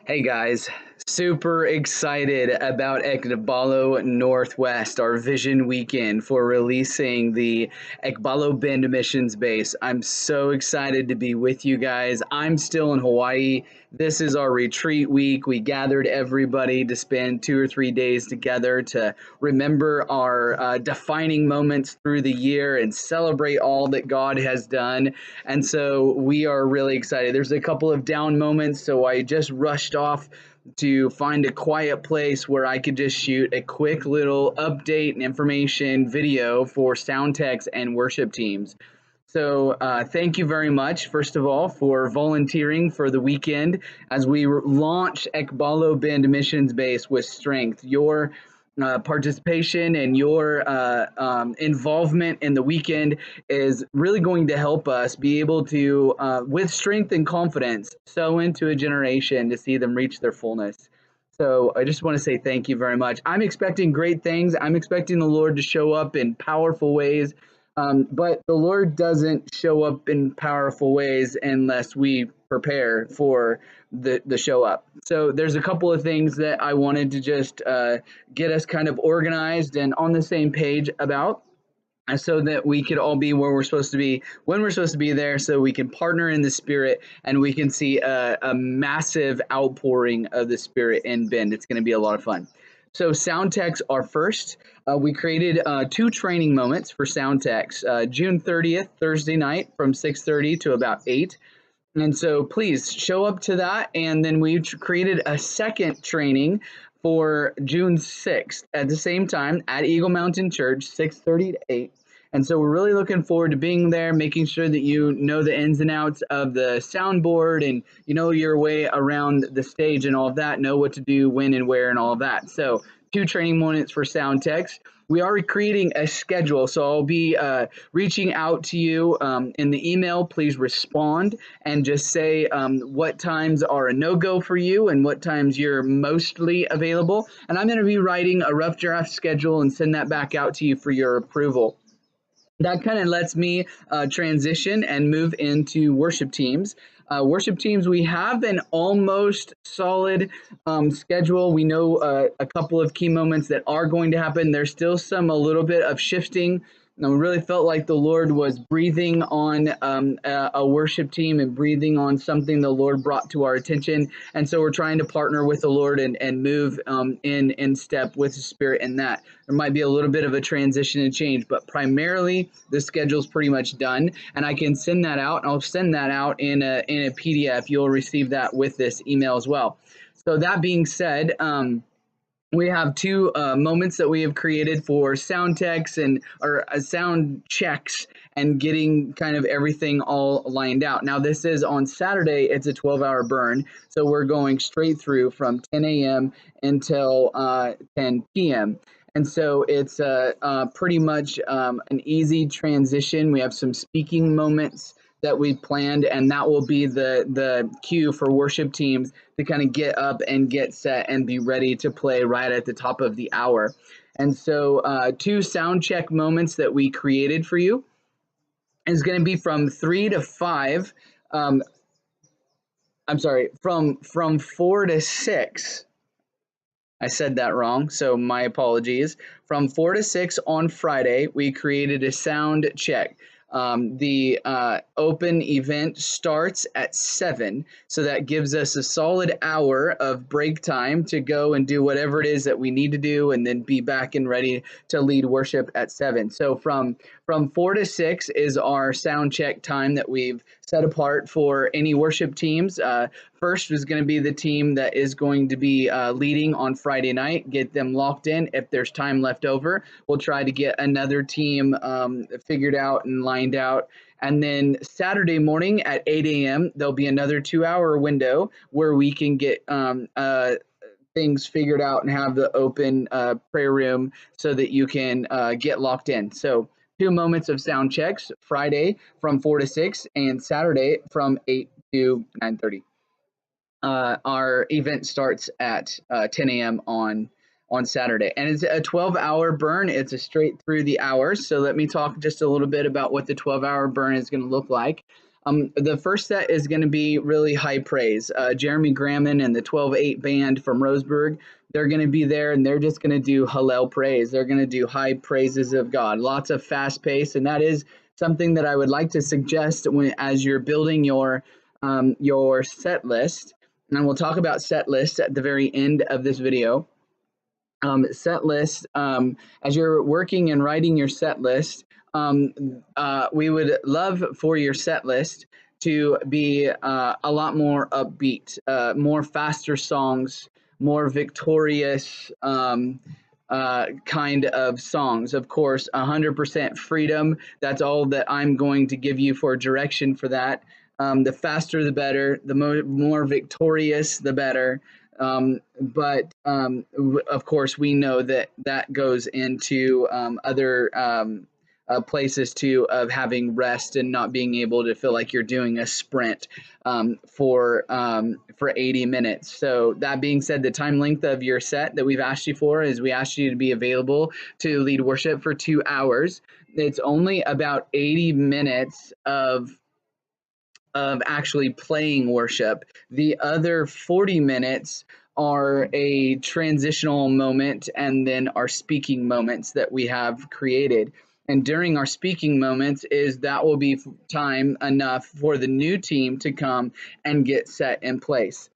Hey guys, super excited about Ekballo Northwest, our Vision Weekend for releasing the Ekballo Bend Missions Base. I'm so excited to be with you guys. I'm still in Hawaii. This is our retreat week. We gathered everybody to spend 2 or 3 days together to remember our defining moments through the year and celebrate all that God has done. And so we are really excited. There's a couple of down moments, so I just rushed off to find a quiet place where I could just shoot a quick little update and information video for sound techs and worship teams. So thank you very much, first of all, for volunteering for the weekend as we launch Ekballo Bend Missions Base with strength. Your participation and your involvement in the weekend is really going to help us be able to, with strength and confidence, sow into a generation to see them reach their fullness. So I just want to say thank you very much. I'm expecting great things. I'm expecting the Lord to show up in powerful ways. But the Lord doesn't show up in powerful ways unless we prepare for the show up. So there's a couple of things that I wanted to just get us kind of organized and on the same page about, so that we could all be where we're supposed to be when we're supposed to be there, so we can partner in the Spirit and we can see a massive outpouring of the Spirit in Bend. It's going to be a lot of fun. So sound techs are first. We created 2 training moments for sound techs. June 30th, Thursday night from 6:30 to about 8. And so please show up to that. And then we created a second training for June 6th at the same time at Eagle Mountain Church, 6:30 to 8. And so we're really looking forward to being there, making sure that you know the ins and outs of the soundboard and you know your way around the stage and all of that, know what to do, when and where and all of that. So 2 training moments for sound techs. We are creating a schedule, so I'll be reaching out to you in the email. Please respond and just say what times are a no-go for you and what times you're mostly available. And I'm going to be writing a rough draft schedule and send that back out to you for your approval. That kind of lets me transition and move into worship teams. Worship teams, we have an almost solid schedule. We know a couple of key moments that are going to happen. There's still a little bit of shifting. And we really felt like the Lord was breathing on a worship team and breathing on something the Lord brought to our attention. And so we're trying to partner with the Lord and move in step with the Spirit in that. There might be a little bit of a transition and change, but primarily the schedule's pretty much done. And I can send that out. I'll send that out in a PDF. You'll receive that with this email as well. So that being said, we have 2 moments that we have created for sound techs or sound checks and getting kind of everything all lined out. Now this is on Saturday. It's a 12-hour burn, so we're going straight through from 10 a.m. until 10 p.m. And so it's pretty much an easy transition. We have some speaking moments that we planned, and that will be the cue for worship teams to kind of get up and get set and be ready to play right at the top of the hour. And so 2 sound check moments that we created for you is going to be from 3 to 5. I'm sorry, from 4 to 6. I said that wrong, so my apologies. From 4 to 6 on Friday, we created a sound check. The open event starts at 7, so that gives us a solid hour of break time to go and do whatever it is that we need to do, and then be back and ready to lead worship at 7. So from 4 to 6 is our sound check time that we've set apart for any worship teams. First is going to be the team that is going to be leading on Friday night, get them locked in. If there's time left over, we'll try to get another team figured out and lined out. And then Saturday morning at 8 a.m., there'll be another 2-hour window where we can get things figured out and have the open prayer room so that you can get locked in. So 2 moments of sound checks, Friday from 4 to 6 and Saturday from 8 to 9:30. Our event starts at 10 a.m. on Saturday, and it's a 12-hour burn. It's a straight through the hours. So let me talk just a little bit about what the 12-hour burn is going to look like. The first set is going to be really high praise. Jeremy Gramman and the 12-8 band from Roseburg, they're going to be there, and they're just going to do Hallel praise. They're going to do high praises of God, lots of fast pace, and that is something that I would like to suggest as you're building your set list. And we'll talk about set lists at the very end of this video. Set list, as you're working and writing your set list, we would love for your set list to be a lot more upbeat, more faster songs, more victorious kind of songs. Of course, 100% freedom. That's all that I'm going to give you for direction for that. The faster, the better. The more victorious, the better. But of course, we know that that goes into other places too, of having rest and not being able to feel like you're doing a sprint for 80 minutes. So that being said, the time length of your set that we've asked you for is we asked you to be available to lead worship for 2 hours. It's only about 80 minutes of actually playing worship. The other 40 minutes are a transitional moment and then our speaking moments that we have created. And during our speaking moments that will be time enough for the new team to come and get set in place.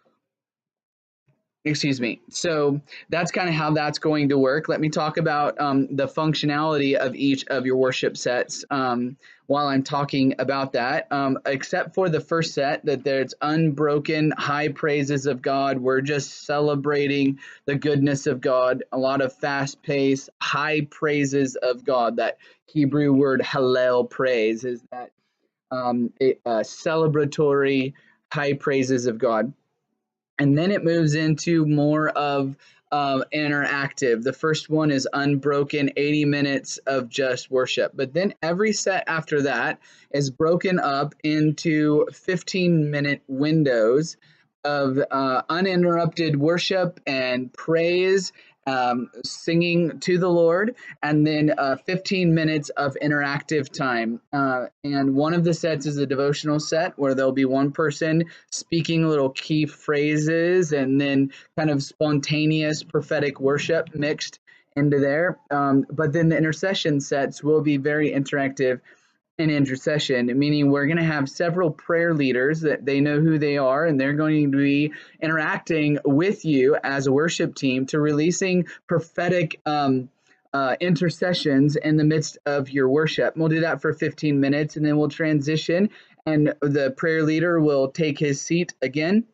Excuse me. So that's kind of how that's going to work. Let me talk about the functionality of each of your worship sets while I'm talking about that. Except for the first set, that there's unbroken high praises of God. We're just celebrating the goodness of God. A lot of fast pace, high praises of God. That Hebrew word Hallel, praise, is that celebratory high praises of God. And then it moves into more of interactive. The first one is unbroken, 80 minutes of just worship. But then every set after that is broken up into 15-minute windows of uninterrupted worship and praise, singing to the Lord, and then 15 minutes of interactive time. And one of the sets is a devotional set where there'll be one person speaking little key phrases and then kind of spontaneous prophetic worship mixed into there. But then the intercession sets will be very interactive and intercession, meaning we're going to have several prayer leaders that they know who they are, and they're going to be interacting with you as a worship team to releasing prophetic intercessions in the midst of your worship. We'll do that for 15 minutes, and then we'll transition, and the prayer leader will take his seat again,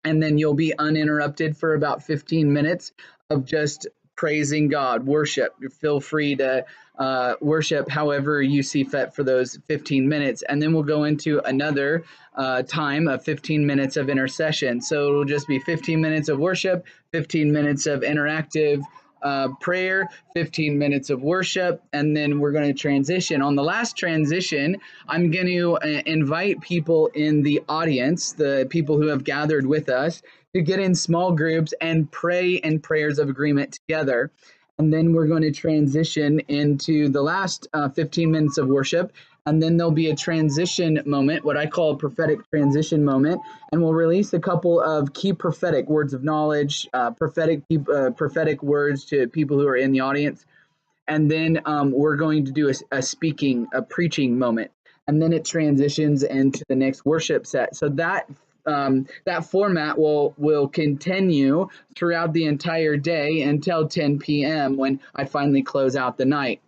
and then you'll be uninterrupted for about 15 minutes of just praising God, worship. Feel free to worship however you see fit for those 15 minutes. And then we'll go into another time of 15 minutes of intercession. So it'll just be 15 minutes of worship, 15 minutes of interactive prayer, 15 minutes of worship, and then we're going to transition. On the last transition, I'm going to invite people in the audience, the people who have gathered with us, to get in small groups and pray in prayers of agreement together. And then we're going to transition into the last 15 minutes of worship. And then there'll be a transition moment, what I call a prophetic transition moment. And we'll release a couple of key prophetic words of knowledge, prophetic words to people who are in the audience. And then we're going to do a preaching moment. And then it transitions into the next worship set. So that format will continue throughout the entire day until 10 p.m. when I finally close out the night.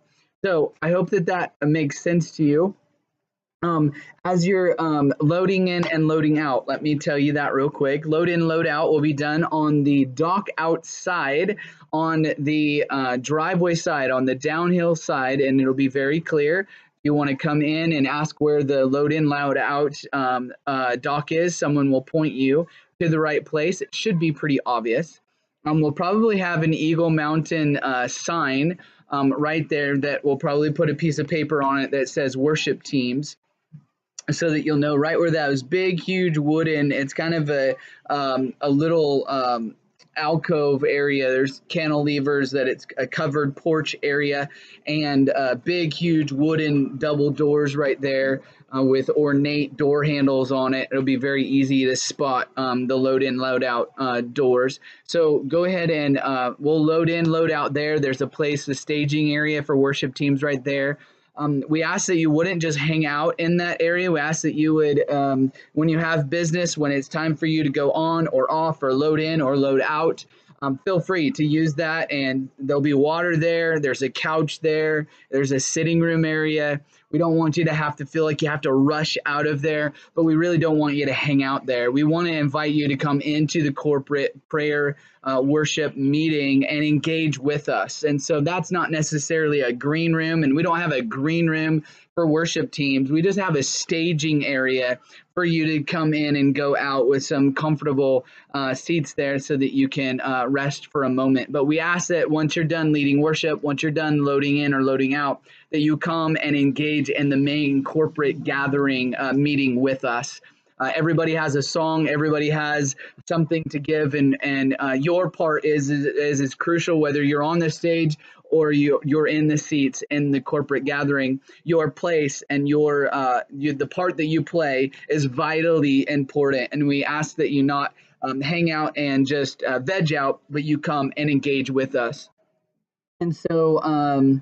So I hope that makes sense to you. As you're loading in and loading out, let me tell you that real quick. Load in, load out will be done on the dock outside, on the driveway side, on the downhill side, and it'll be very clear. You want to come in and ask where the load in, load out dock is. Someone will point you to the right place. It should be pretty obvious. We'll probably have an Eagle Mountain sign right there that will probably put a piece of paper on it that says worship teams, so that you'll know right where that was big, huge wooden. It's kind of a little alcove area. There's cantilevers that it's a covered porch area, and big, huge wooden double doors right there with ornate door handles on it. It'll be very easy to spot the load in, load out doors. So go ahead and we'll load in, load out there. There's a place, the staging area for worship teams right there. We ask that you wouldn't just hang out in that area. We ask that you would, when you have business, when it's time for you to go on or off or load in or load out, feel free to use that. And there'll be water there. There's a couch there. There's a sitting room area. We don't want you to have to feel like you have to rush out of there, but we really don't want you to hang out there. We want to invite you to come into the corporate prayer worship meeting and engage with us. And so that's not necessarily a green room, and we don't have a green room for worship teams. We just have a staging area for you to come in and go out with some comfortable seats there so that you can rest for a moment. But we ask that once you're done leading worship, once you're done loading in or loading out, that you come and engage in the main corporate gathering meeting with us. Everybody has a song. Everybody has something to give, and your part is crucial. Whether you're on the stage or you're in the seats in the corporate gathering, your place and the part that you play is vitally important. And we ask that you not hang out and just veg out, but you come and engage with us. And so.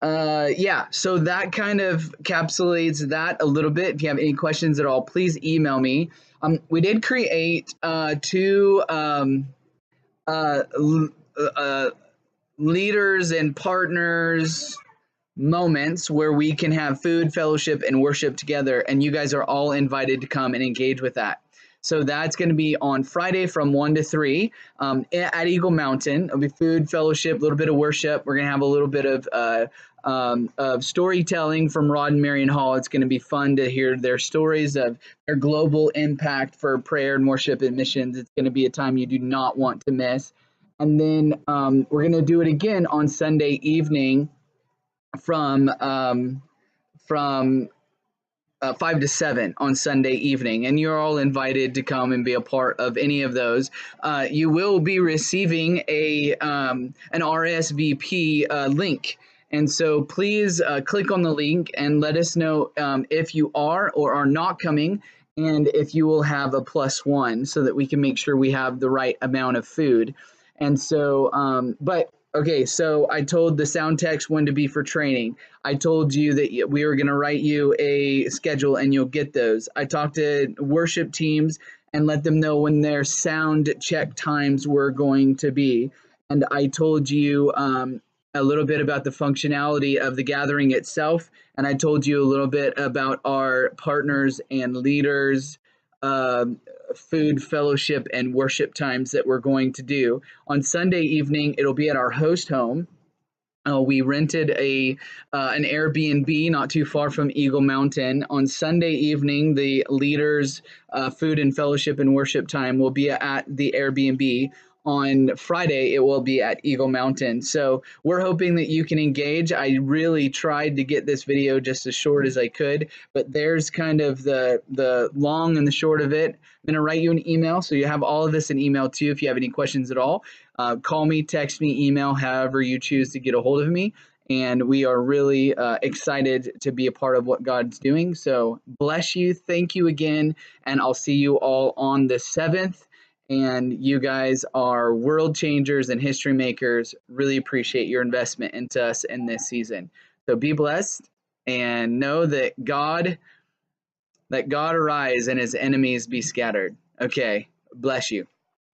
Yeah, so that kind of encapsulates that a little bit. If you have any questions at all, please email me. We did create two leaders and partners moments where we can have food, fellowship, and worship together, and you guys are all invited to come and engage with that. So that's going to be on Friday from 1 to 3 at Eagle Mountain. It'll be food, fellowship, a little bit of worship. We're going to have a little bit of storytelling from Rod and Marion Hall. It's going to be fun to hear their stories of their global impact for prayer and worship and missions. It's going to be a time you do not want to miss. And then we're going to do it again on Sunday evening from 5 to 7 on Sunday evening, and you're all invited to come and be a part of any of those. You will be receiving an RSVP link, and so please click on the link and let us know if you are or are not coming, and if you will have a +1 so that we can make sure we have the right amount of food. And so, okay, so I told the sound techs when to be for training. I told you that we were going to write you a schedule and you'll get those. I talked to worship teams and let them know when their sound check times were going to be. And I told you a little bit about the functionality of the gathering itself. And I told you a little bit about our partners and leaders, food, fellowship, and worship times that we're going to do. On Sunday evening, it'll be at our host home. We rented an Airbnb not too far from Eagle Mountain. On Sunday evening, the leaders' food and fellowship and worship time will be at the Airbnb. On Friday, it will be at Eagle Mountain. So we're hoping that you can engage. I really tried to get this video just as short as I could, but there's kind of the long and the short of it. I'm going to write you an email, so you have all of this in email too if you have any questions at all. Call me, text me, email, however you choose to get a hold of me. And we are really excited to be a part of what God's doing. So bless you. Thank you again. And I'll see you all on the 7th. And you guys are world changers and history makers. Really appreciate your investment into us in this season. So be blessed and know that God arise and his enemies be scattered. Okay, bless you.